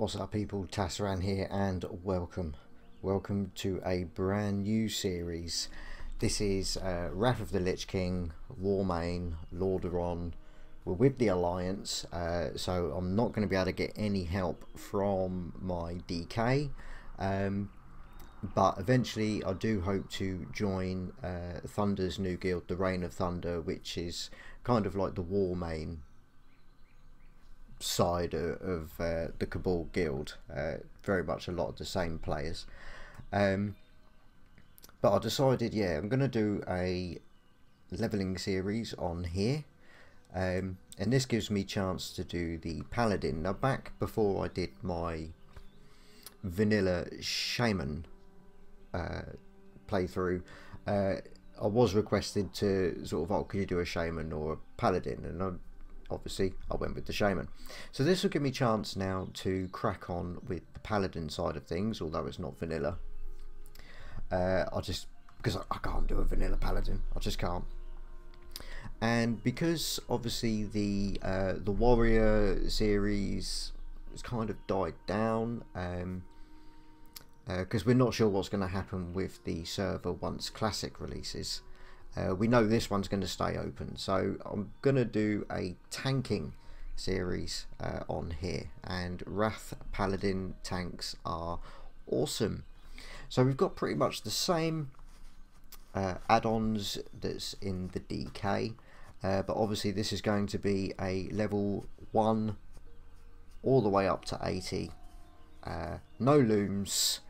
What's up people, Tasaran here and welcome to a brand new series. This is Wrath of the Lich King, Warmane, Lordaeron. We're with the Alliance, so I'm not going to be able to get any help from my DK, but eventually I do hope to join Thunder's new guild, the Reign of Thunder, which is kind of like the Warmane side of the Cabal guild. Very much a lot of the same players, but I decided, yeah, I'm going to do a leveling series on here, and this gives me chance to do the Paladin. Now, back before I did my vanilla Shaman playthrough, I was requested to sort of, oh, could you do a Shaman or a Paladin, and obviously I went with the Shaman. So this will give me a chance now to crack on with the Paladin side of things, although it's not vanilla. Because I can't do a vanilla Paladin, I just can't. And because obviously the Warrior series has kind of died down, because we're not sure what's going to happen with the server once Classic releases. We know this one's going to stay open, so I'm going to do a tanking series on here, and Wrath Paladin tanks are awesome. So we've got pretty much the same add-ons that's in the DK, but obviously this is going to be a level 1 all the way up to 80. No looms,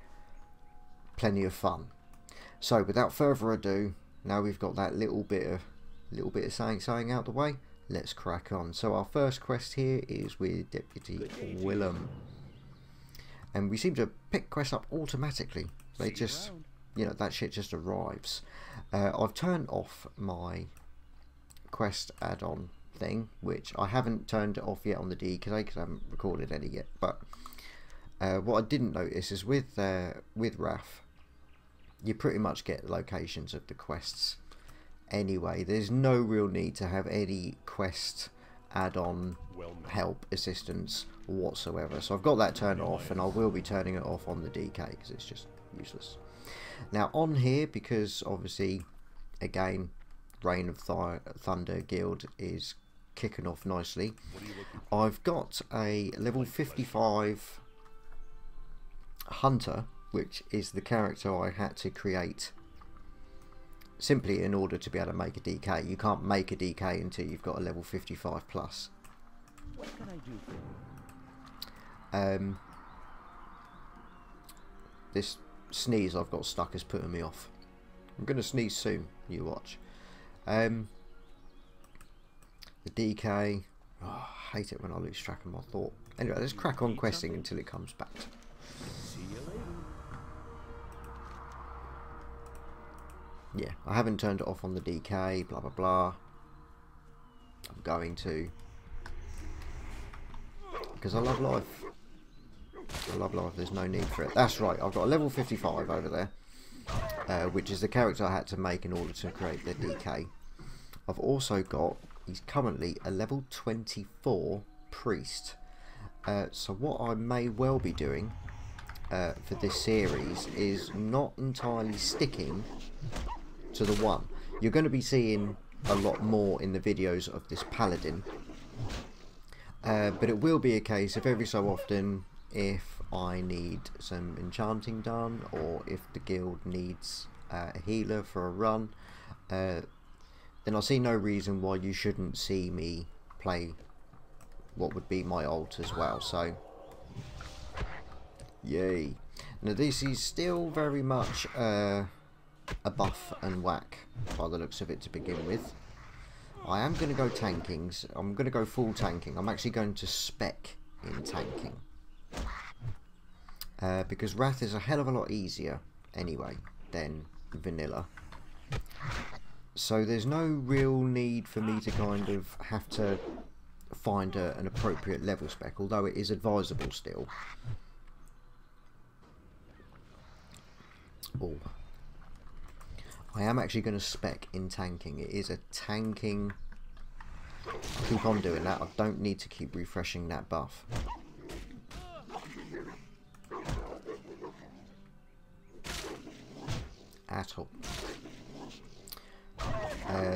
plenty of fun. So without further ado, now we've got that little bit of saying out the way, let's crack on. So our first quest here is with Deputy Willem, and we seem to pick quests up automatically. They just, you know, that shit just arrives. I've turned off my quest add-on thing, which I haven't turned it off yet on the DK because I haven't recorded any yet. But what I didn't notice is with Wrath, you pretty much get locations of the quests anyway. There's no real need to have any quest add-on help, assistance whatsoever. So I've got that turned off, and I will be turning it off on the DK because it's just useless. Now on here, because obviously again Reign of Thunder guild is kicking off nicely, I've got a level 55 hunter, which is the character I had to create simply in order to be able to make a DK. You can't make a DK until you've got a level 55 plus. What can I do for you? This sneeze I've got stuck is putting me off. I'm going to sneeze soon, you watch. The DK, oh, I hate it when I lose track of my thought. Anyway, let's crack on questing until it comes back. See you later. Yeah, I haven't turned it off on the DK, blah blah blah. I'm going to, because I love life. I love life, there's no need for it. That's right, I've got a level 55 over there, which is the character I had to make in order to create the DK. I've also got, he's currently a level 24 priest. So what I may well be doing for this series is not entirely sticking to the one. You're going to be seeing a lot more in the videos of this Paladin, but it will be a case of every so often, if I need some enchanting done, or if the guild needs a healer for a run, then I see no reason why you shouldn't see me play what would be my ult as well. So yay. Now this is still very much a buff and whack by the looks of it to begin with. I am going to go tanking. I'm going to go full tanking. I'm actually going to spec in tanking, because Wrath is a hell of a lot easier anyway than vanilla. So there's no real need for me to kind of have to find an appropriate level spec, although it is advisable still. Oh, I am actually going to spec in tanking. It is a tanking. Keep on doing that. I don't need to keep refreshing that buff. at all.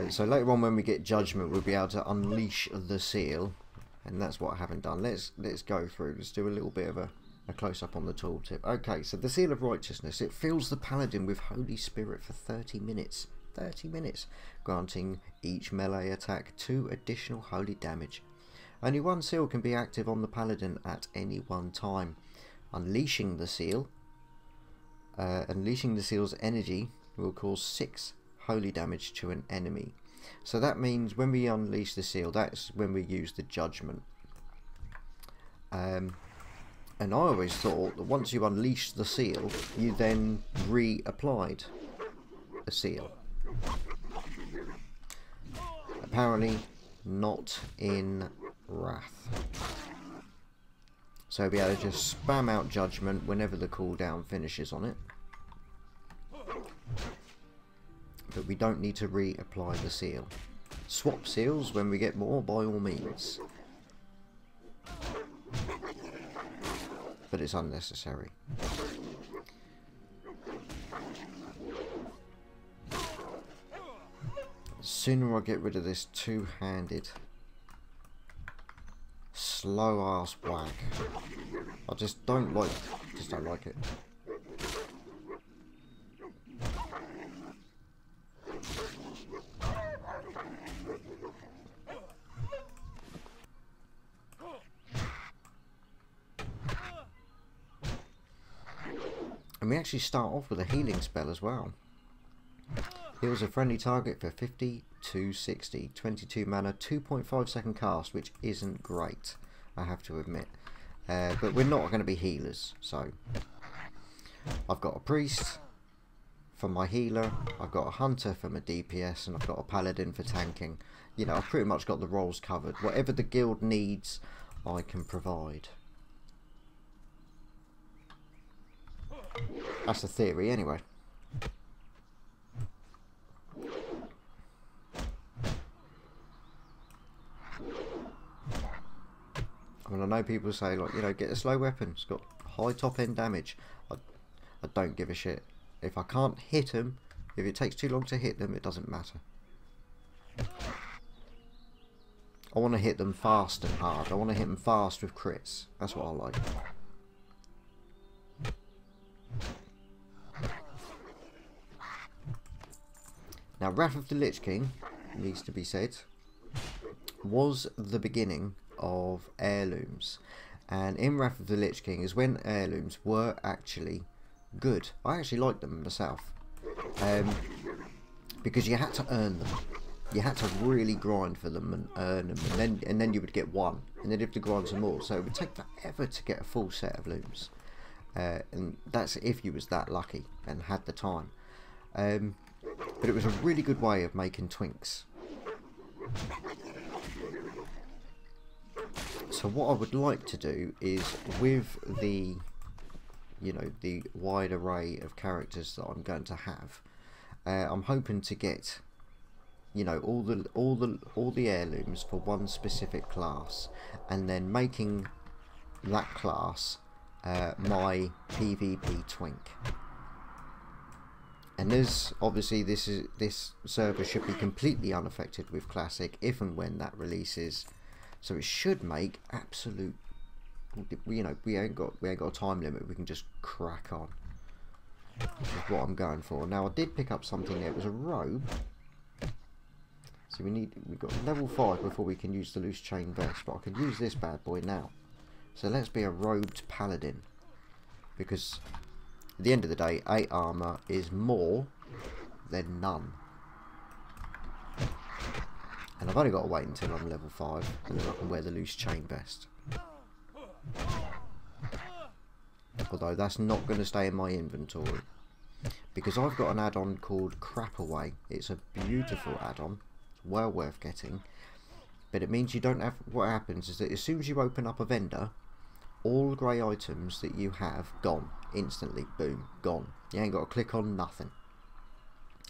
So later on when we get Judgment, we'll be able to unleash the seal, and that's what I haven't done. Let's go through. Let's do a little bit of a close-up on the tooltip. Okay, so the Seal of Righteousness. It fills the Paladin with Holy Spirit for 30 minutes. 30 minutes, granting each melee attack 2 additional holy damage. Only one seal can be active on the Paladin at any one time. Unleashing the seal's energy will cause 6 holy damage to an enemy. So that means when we unleash the seal, that's when we use the Judgment. And I always thought that once you unleash the seal, you then reapplied a seal. Apparently not in Wrath. So we'll be able to just spam out Judgment whenever the cooldown finishes on it. But we don't need to reapply the seal. Swap seals when we get more, by all means. But it's unnecessary. The sooner I get rid of this two-handed slow ass whack. I just don't like it. And we actually start off with a healing spell as well. Heals a friendly target for 50 to 60, 22 mana, 2.5 second cast, which isn't great, I have to admit. But we're not going to be healers, so I've got a priest for my healer, I've got a hunter for my DPS, and I've got a paladin for tanking. You know, I've pretty much got the roles covered. Whatever the guild needs, I can provide. That's the theory, anyway. I mean, I know people say, like, you know, get a slow weapon. It's got high top-end damage. I don't give a shit. If I can't hit them, if it takes too long to hit them, it doesn't matter. I want to hit them fast and hard. I want to hit them fast with crits. That's what I like. Now, Wrath of the Lich King, needs to be said, was the beginning of Heirlooms. And in Wrath of the Lich King is when Heirlooms were actually good. I actually liked them myself. Because you had to earn them. You had to really grind for them and earn them. And then you would get one. And then you have to grind some more. So it would take forever to get a full set of looms. And that's if you was that lucky and had the time. But it was a really good way of making twinks. So what I would like to do is, with the, you know, the wide array of characters that I'm going to have, I'm hoping to get, you know, all the heirlooms for one specific class, and then making that class my PvP twink. And there's obviously this server should be completely unaffected with Classic if and when that releases, so it should make absolute. You know, we ain't got a time limit. We can just crack on. Which is what I'm going for. Now I did pick up something there. It was a robe. So we've got level 5 before we can use the loose chain vest, but I can use this bad boy now. So let's be a robed paladin, because at the end of the day, 8 armour is more than none. And I've only got to wait until I'm level 5, and then I can wear the loose chain vest. Although that's not going to stay in my inventory, because I've got an add-on called CrapAway. It's a beautiful add-on, it's well worth getting, but it means you don't have. What happens is that as soon as you open up a vendor, all grey items that you have, gone instantly. Boom, gone. You ain't got to click on nothing.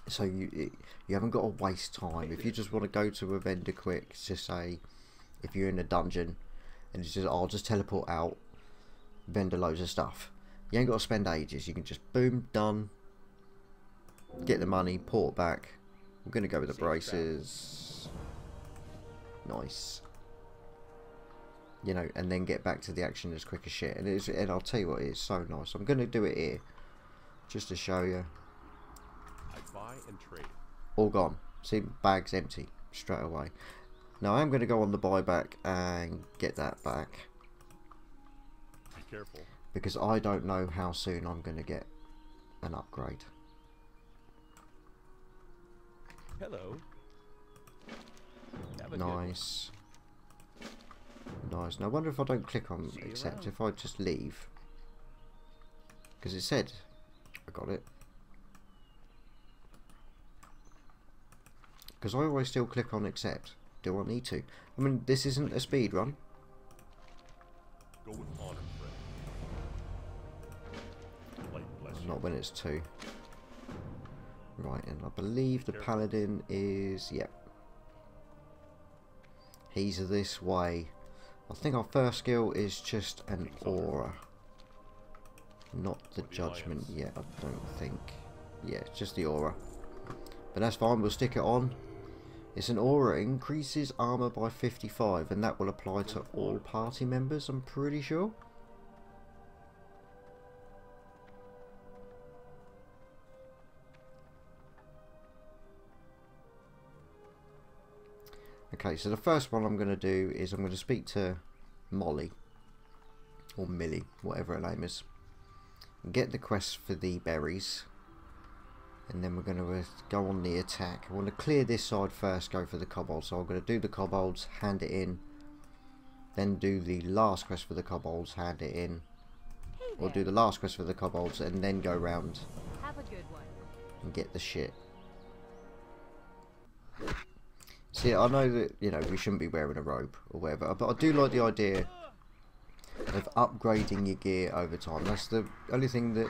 So you haven't got to waste time. If you just want to go to a vendor quick, just say, if you're in a dungeon and it's just, I'll just teleport out, vendor loads of stuff. You ain't got to spend ages. You can just boom, done. get the money, port back. I'm going to go with the braces. Nice. You know, and then get back to the action as quick as shit. And I'll tell you what, it is so nice. I'm going to do it here, just to show you. I buy and trade. All gone. See, bag's empty straight away. Now I'm going to go on the buyback and get that back. Be careful. Because I don't know how soon I'm going to get an upgrade. Hello. Nice. Nice. Now I wonder if I don't click on accept, if I just leave. Because it said I got it. Because I always still click on accept. Do I need to? I mean, this isn't a speed run. Go with honor, friend. Not when it's 2. Right, and I believe the Paladin is... Yep. He's this way. I think our first skill is just an aura. Not the judgment yet, I don't think. Yeah, it's just the aura. But that's fine, we'll stick it on. It's an aura, it increases armor by 55, and that will apply to all party members, I'm pretty sure. Okay, so the first one I'm going to do is I'm going to speak to Molly, or Millie, whatever her name is, and get the quest for the berries, and then we're going to go on the attack. I want to clear this side first, go for the kobolds, so I'm going to do the kobolds, hand it in, then do the last quest for the kobolds, hand it in, or do the last quest for the kobolds, and then go round and get the shit. See, I know that, you know, we shouldn't be wearing a robe or whatever, but I do like the idea of upgrading your gear over time. That's the only thing that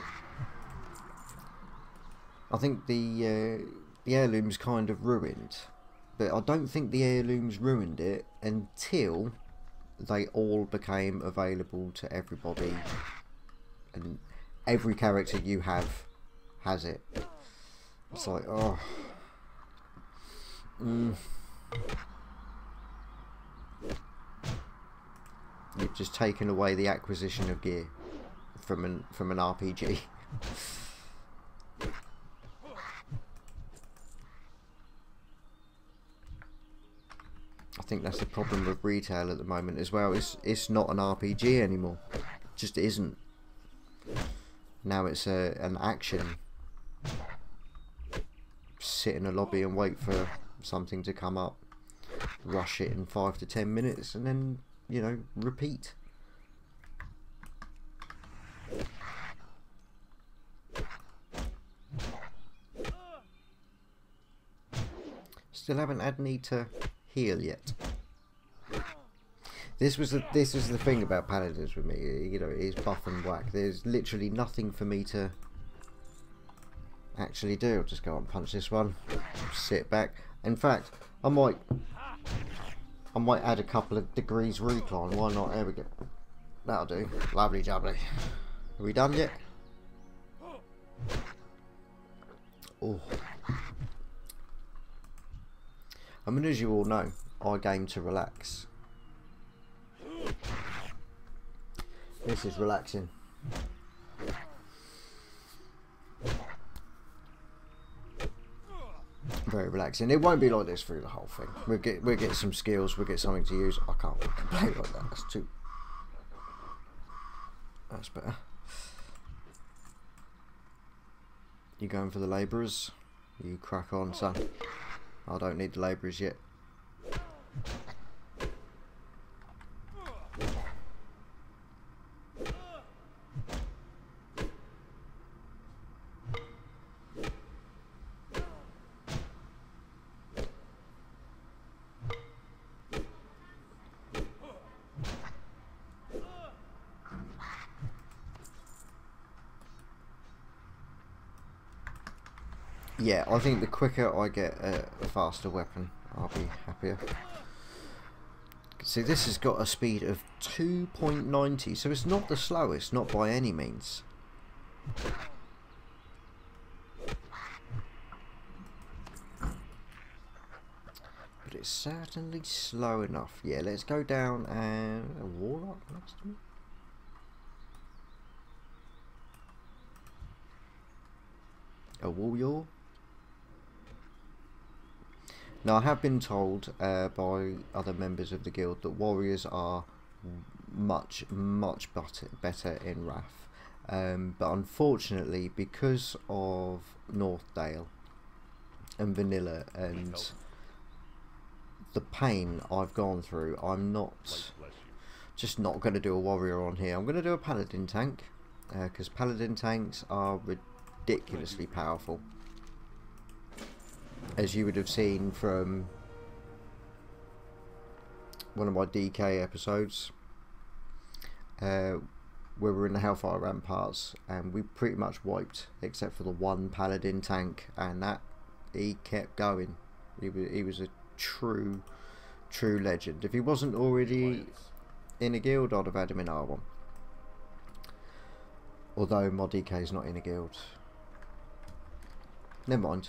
I think the heirlooms kind of ruined. But I don't think the heirlooms ruined it until they all became available to everybody, and every character you have has it. It's like, oh. You've just taken away the acquisition of gear from an RPG. I think that's the problem with retail at the moment as well. It's not an RPG anymore. It just isn't. Now it's an action. Sit in a lobby and wait for something to come up, rush it in 5 to 10 minutes, and then, you know, repeat. Still haven't had need to heal yet. This was the thing about paladins with me. You know, it is buff and whack. There's literally nothing for me to actually do. I'll just go and punch this one, sit back. In fact, I might add a couple of degrees recline. Why not? There we go. That'll do. Lovely jubbly. Are we done yet? Oh. I mean, as you all know, I game to relax. This is relaxing. Very relaxing. It won't be like this through the whole thing. We'll get some skills. We'll get something to use. I can't play like that. That's too. That's better. You going for the labourers? You crack on, son. I don't need the labourers yet. Yeah, I think the quicker I get a faster weapon, I'll be happier. See, this has got a speed of 2.90, so it's not the slowest, not by any means. it's certainly slow enough. Yeah, let's go down and a warlock next to me. A warrior. Now I have been told by other members of the guild that warriors are much better in Wrath, but unfortunately because of Northdale and vanilla and the pain I've gone through, I'm not just not going to do a warrior on here. I'm going to do a Paladin Tank because Paladin Tanks are ridiculously powerful, as you would have seen from one of my DK episodes where we're in the Hellfire Ramparts, and we pretty much wiped except for the one Paladin Tank, and that he kept going. He was a true legend. If he wasn't already in a guild, I'd have had him in R1, although my DK is not in a guild. Never mind.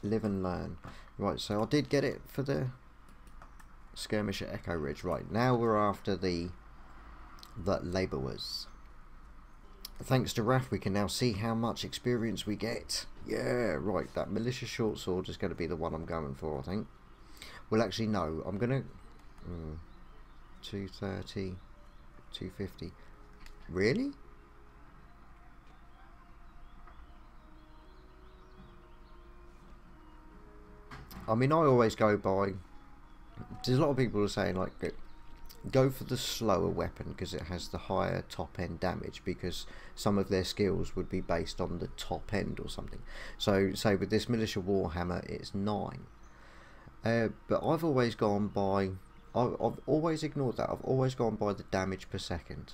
Live and learn. Right, so I did get it for the skirmish at Echo Ridge. Right, now we're after the labourers. Thanks to Wrath, we can now see how much experience we get. Yeah, right, that militia short sword is going to be the one I'm going for, I think. Well, actually, no, I'm going to... 230, 250. Really? I mean, I always go by... There's a lot of people who are saying, like, go for the slower weapon because it has the higher top end damage, because some of their skills would be based on the top end or something. So say with this militia warhammer it's 9, but I've always gone by, I've always ignored that. I've always gone by the damage per second,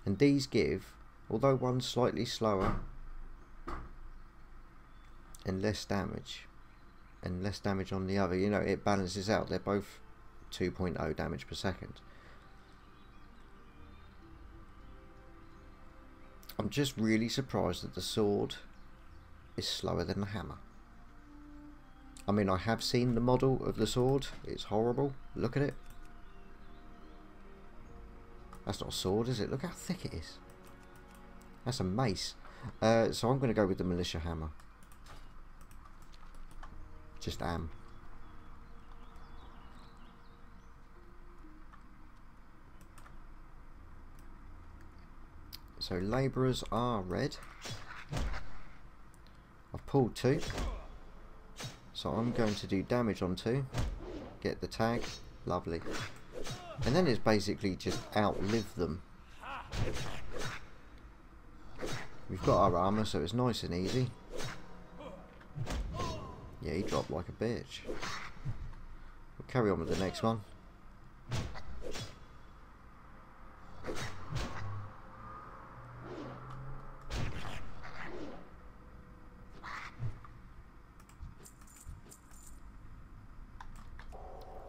and these give, although one's slightly slower and less damage on the other, you know, it balances out. They're both 2.0 damage per second. I'm just really surprised that the sword is slower than the hammer. I mean, I have seen the model of the sword. It's horrible. Look at it. That's not a sword, is it? Look how thick it is. That's a mace. So I'm going to go with the militia hammer. Just am. So labourers are red. I've pulled 2. So I'm going to do damage on 2. Get the tag. Lovely. And then it's basically just outlive them. We've got our armour, so it's nice and easy. Yeah, he dropped like a bitch. We'll carry on with the next one.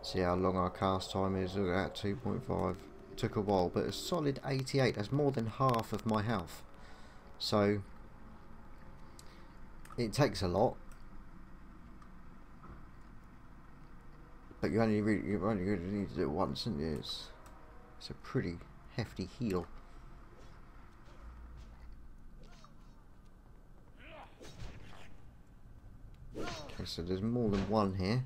See how long our cast time is. Look at that, 2.5. It took a while, but a solid 88. That's more than half of my health. So it takes a lot, but you only really need to do it once, and it's a pretty hefty heal. Okay, so there's more than one here.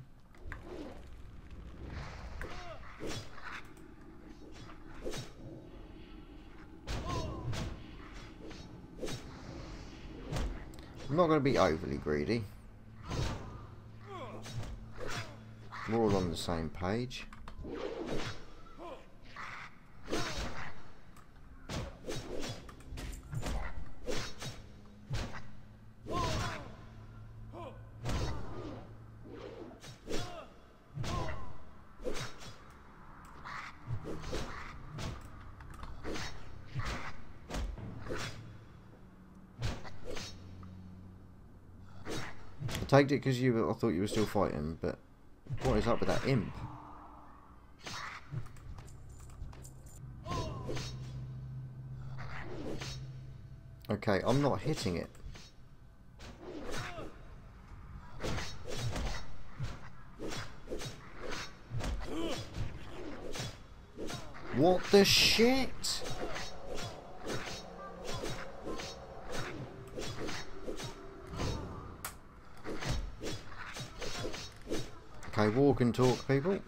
I'm not going to be overly greedy. We're all on the same page. I taked it because I thought you were still fighting, but what is up with that imp? Okay, I'm not hitting it. What the shit? Okay, walk and talk, people.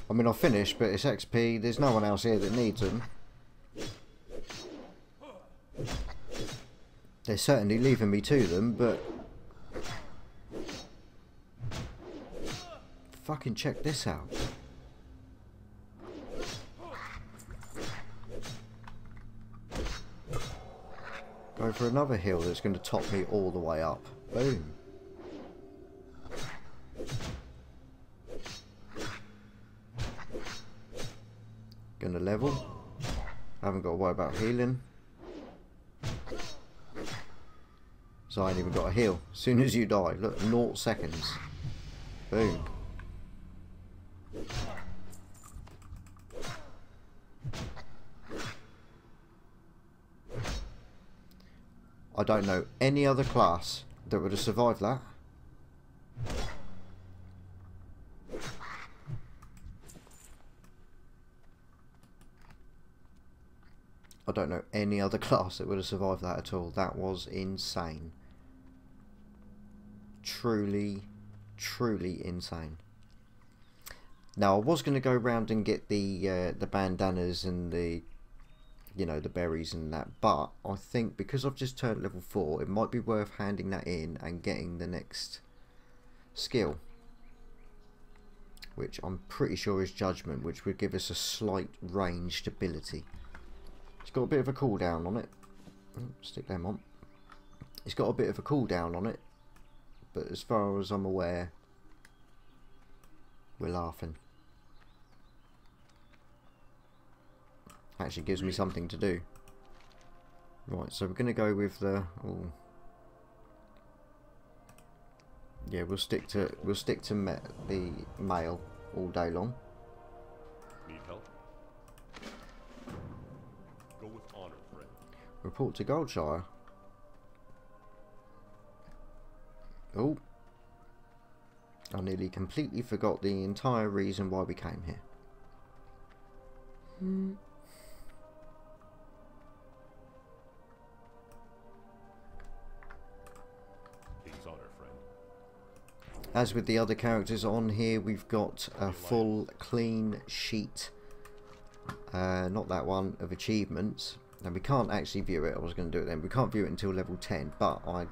I mean, I've finished, but it's XP. There's no one else here that needs them. They're certainly leaving me to them, but... fucking check this out. Go for another hill that's going to top me all the way up. Boom. Gonna level. Haven't got to worry about healing. So I ain't even got a heal. As soon as you die, look, 0 seconds. Boom. I don't know any other class that would have survived that. I don't know any other class that would have survived that at all. That was insane. Truly, truly insane. Now I was going to go around and get the bandanas and the, you know, the berries and that, but I think because I've just turned level 4, it might be worth handing that in and getting the next skill, which I'm pretty sure is Judgment, which would give us a slight ranged ability. It's got a bit of a cooldown on it. Stick them on. It's got a bit of a cooldown on it, but as far as I'm aware, we're laughing. Actually gives me something to do. Right, so we're going to go with the... ooh. Yeah, we'll stick to the male all day long. Need help? Go with honor, friend. Report to Goldshire. Oh, I nearly completely forgot the entire reason why we came here. King's honor, friend. As with the other characters on here, we've got a full clean sheet. Not that one, of achievements. And we can't actually view it. I was going to do it then. We can't view it until level 10, but I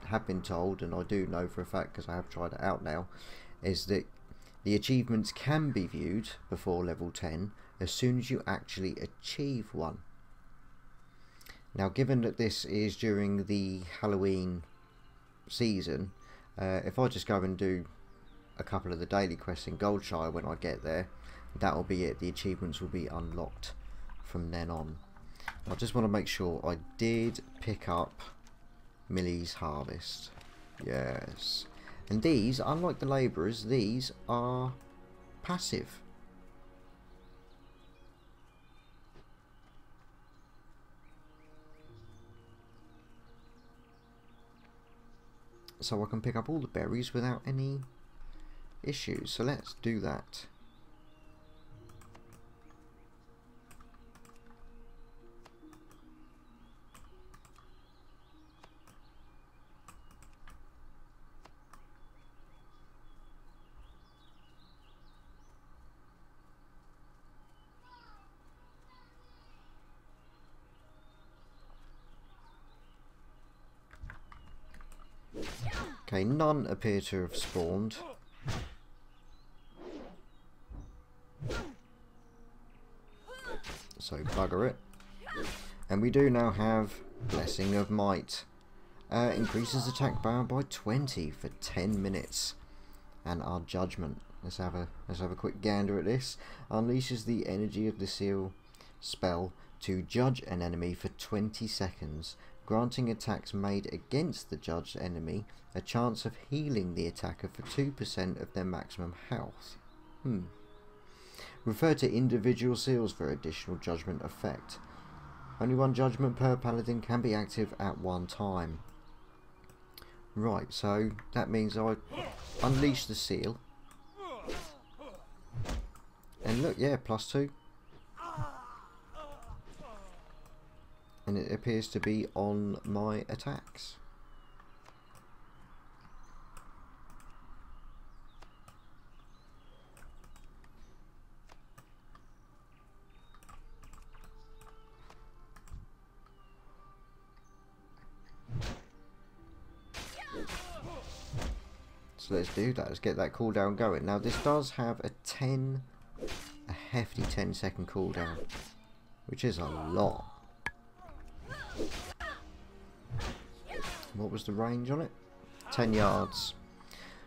have been told, and I do know for a fact because I have tried it out now, is that the achievements can be viewed before level 10 as soon as you actually achieve one. Now, given that this is during the Halloween season, if I just go and do a couple of the daily quests in Goldshire when I get there, that'll be it. The achievements will be unlocked from then on. I just want to make sure I did pick up Millie's Harvest. Yes. And these, unlike the labourers, these are passive. So I can pick up all the berries without any issues. So let's do that. Okay, none appear to have spawned. So bugger it. And we do now have Blessing of Might. Increases attack power by 20 for 10 minutes. And our Judgment. Let's have a quick gander at this. Unleashes the energy of the seal spell to judge an enemy for 20 seconds, granting attacks made against the judged enemy a chance of healing the attacker for 2% of their maximum health. Refer to individual seals for additional judgment effect. Only one judgment per paladin can be active at one time. Right, so that means I unleash the seal. And look, yeah, +2. And it appears to be on my attacks. So let's do that. Let's get that cooldown going. Now this does have a hefty 10-second cooldown, which is a lot. What was the range on it? 10 yards.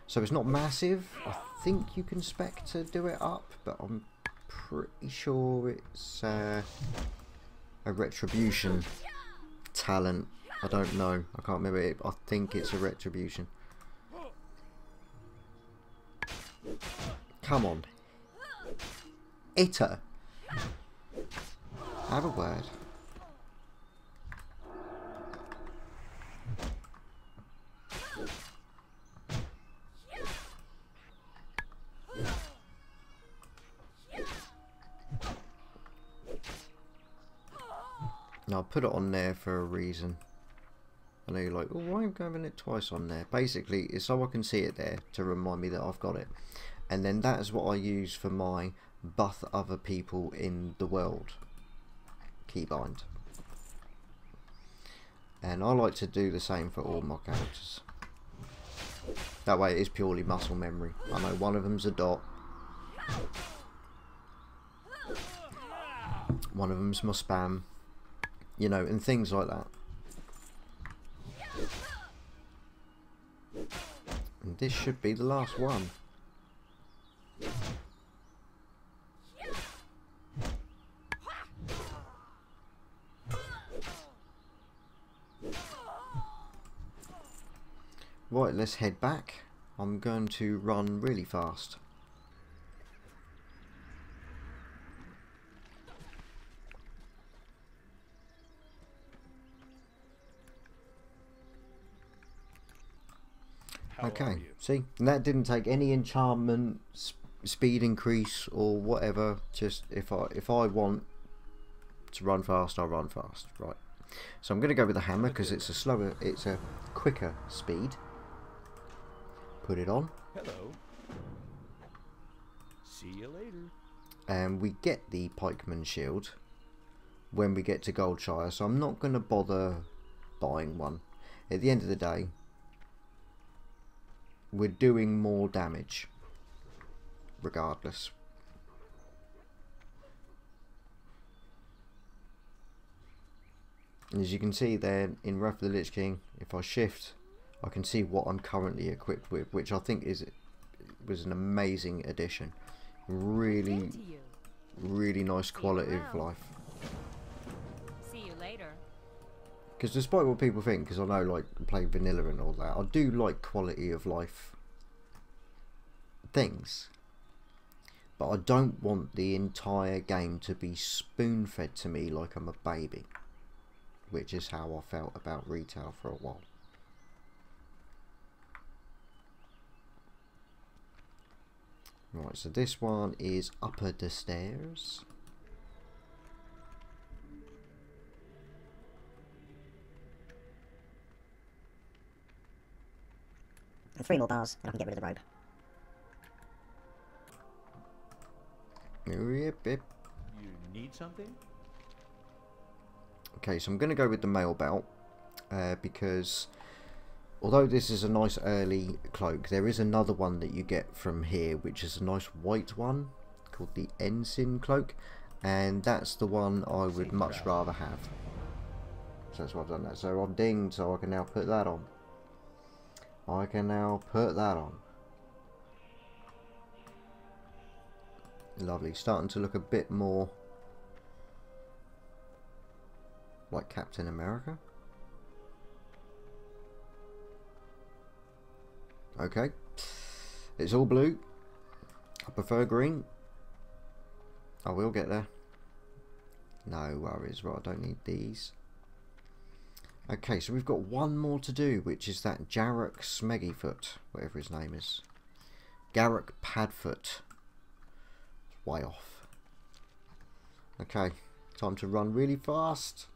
So it's not massive. I think you can spec to do it up, but I'm pretty sure it's a retribution talent. I don't know. I can't remember it. I think it's a retribution. Come on. Hit her. Have a word. Now, I'll put it on there for a reason. I know you're like, oh, why am I having it twice on there? Basically, it's so I can see it there to remind me that I've got it. And then that is what I use for my buff other people in the world keybind. And I like to do the same for all my characters. That way it is purely muscle memory. I know one of them's a dot. One of them's my spam. You know, and things like that. And this should be the last one. Right, let's head back. I'm going to run really fast. Okay, see, and that didn't take any enchantment, speed increase or whatever. Just if I want to run fast, I'll run fast. Right. So I'm going to go with the hammer because it's a quicker speed. Put it on. Hello. See you later. And we get the pikeman shield when we get to Goldshire, so I'm not going to bother buying one. At the end of the day, we're doing more damage regardless. And as you can see there in Wrath of the Lich King, if I shift, I can see what I'm currently equipped with, which I think was an amazing addition. Really nice quality of life. See you later. Because despite what people think, because I know like play vanilla and all that, I do like quality of life things. But I don't want the entire game to be spoon fed to me like I'm a baby. Which is how I felt about retail for a while. Right, so this one is upper the stairs. And 3 more bars, and I can get rid of the robe. Yep, yep. You need something? Okay, so I'm going to go with the mail belt because although this is a nice early cloak, there is another one that you get from here, which is a nice white one called the Ensign cloak, and that's the one I would much rather have. So that's why I've done that. So I'm dinged, so I can now put that on. I can now put that on. Lovely, starting to look a bit more like Captain America. Okay, it's all blue. I prefer green. I will get there. No worries. Right, I don't need these. Okay, so we've got one more to do, which is that Jarek Smeggyfoot, whatever his name is. Garrick Padfoot. Way off. Okay, time to run really fast.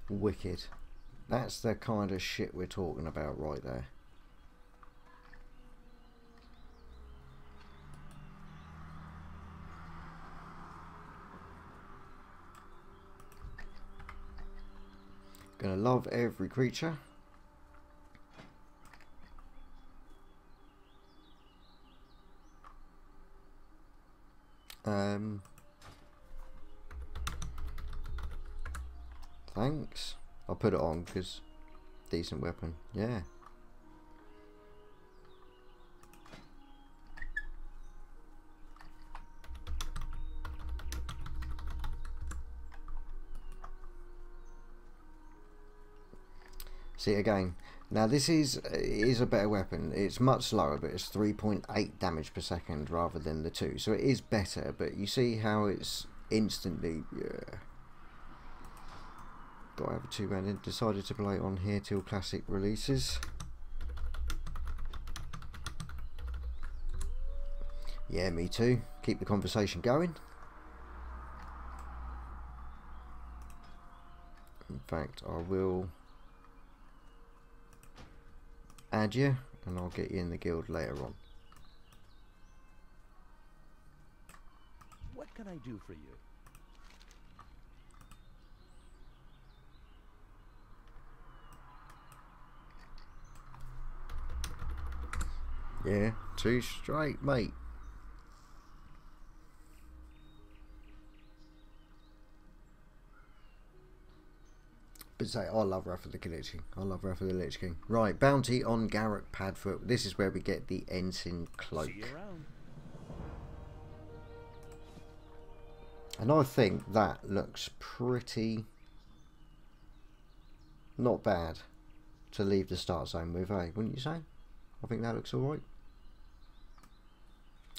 Wicked. That's the kind of shit we're talking about right there. Gonna love every creature. Thanks. I'll put it on because decent weapon. Yeah. See again. Now this is a better weapon. It's much slower, but it's 3.8 damage per second rather than the 2. So it is better, but you see how it's instantly. Yeah. Got to have a 2-man in. Decided to play on here till classic releases. Yeah, me too. Keep the conversation going. In fact, I will add you and I'll get you in the guild later on. What can I do for you? Yeah, 2 straight, mate. But say, I love Wrath of the Lich King. I love Wrath of the Lich King. Right, bounty on Garrick Padfoot. This is where we get the Ensign Cloak. See you around. And I think that looks pretty not bad to leave the start zone with, eh? Wouldn't you say? I think that looks alright.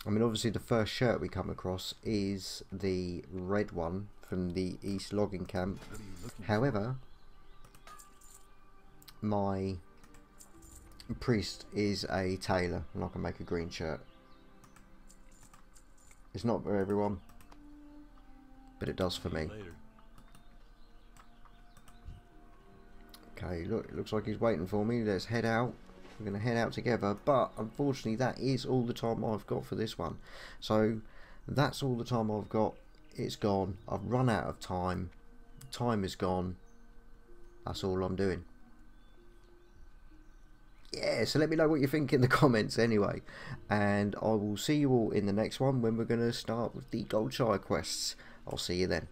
I mean, obviously the first shirt we come across is the red one from the East Logging Camp. However, my priest is a tailor and I can make a green shirt. It's not for everyone, but it does for me. Okay, look, it looks like he's waiting for me. Let's head out. We're going to head out together, but unfortunately that is all the time I've got for this one. So that's all the time I've got. It's gone. I've run out of time. Time is gone. That's all I'm doing. Yeah, so let me know what you think in the comments anyway. And I will see you all in the next one when we're going to start with the Goldshire quests. I'll see you then.